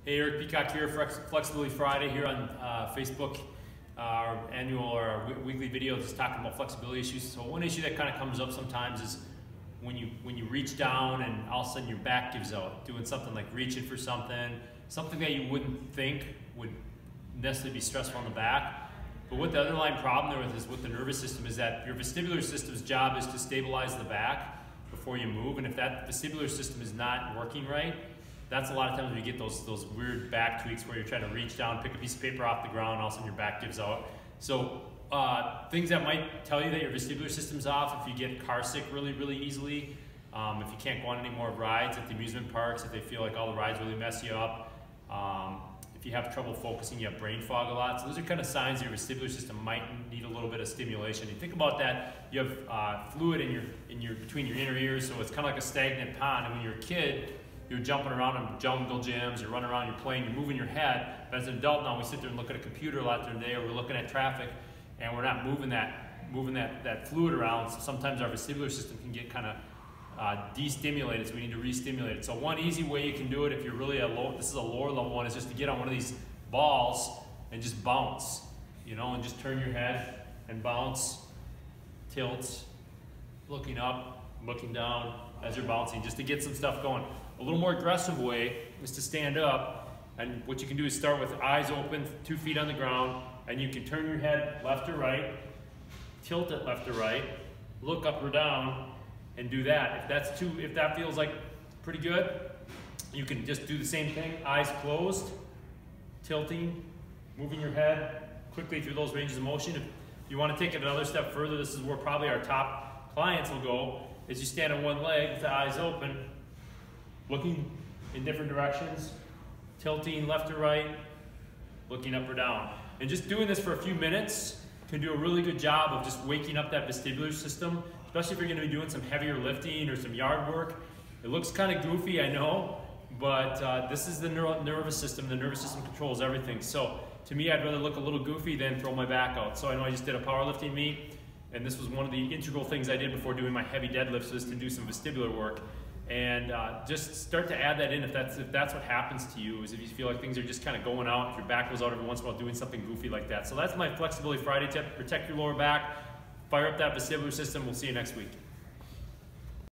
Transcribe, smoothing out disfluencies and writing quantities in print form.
Hey, Eric Peacock here, Flexibility Friday here on Facebook, our annual or our weekly video just talking about flexibility issues. So one issue that kind of comes up sometimes is when you reach down and all of a sudden your back gives out, doing something like reaching for something that you wouldn't think would necessarily be stressful on the back. But what the underlying problem there is with the nervous system is that your vestibular system's job is to stabilize the back before you move, and if that vestibular system is not working right, that's a lot of times when you get those weird back tweaks where you're trying to reach down, pick a piece of paper off the ground, all of a sudden your back gives out. So things that might tell you that your vestibular system's off: if you get car sick really easily, if you can't go on any more rides at the amusement parks, if they feel like all the rides really mess you up, if you have trouble focusing, you have brain fog a lot. So those are kind of signs your vestibular system might need a little bit of stimulation. You think about that, you have fluid between your inner ears, so it's kind of like a stagnant pond. And when you're a kid, you're jumping around in jungle gyms, you're running around, you're playing, you're moving your head. But as an adult now, we sit there and look at a computer a lot during the day, or we're looking at traffic, and we're not moving that fluid around. So sometimes our vestibular system can get kind of destimulated, so we need to re-stimulate it. So one easy way you can do it if you're really this is a lower level one, is just to get on one of these balls and just bounce, and just turn your head and bounce, tilt, looking up, looking down as you're bouncing, just to get some stuff going. A little more aggressive way is to stand up, and what you can do is start with eyes open, 2 feet on the ground, and you can turn your head left or right, tilt it left or right, look up or down, and do that. If that feels like pretty good, you can just do the same thing, eyes closed, tilting, moving your head quickly through those ranges of motion. If you want to take it another step further, this is where probably our top clients will go, is you stand on one leg with the eyes open, looking in different directions, tilting left or right, looking up or down. And just doing this for a few minutes can do a really good job of just waking up that vestibular system, especially if you're going to be doing some heavier lifting or some yard work. It looks kind of goofy, I know, but this is the nervous system. The nervous system controls everything. So to me, I'd rather look a little goofy than throw my back out. So I know I just did a powerlifting meet, and this was one of the integral things I did before doing my heavy deadlifts, was to do some vestibular work. And just start to add that in if that's what happens to you, is if you feel like things are just kind of going out, if your back goes out every once in a while, doing something goofy like that. So that's my Flexibility Friday tip. Protect your lower back, fire up that vestibular system. We'll see you next week.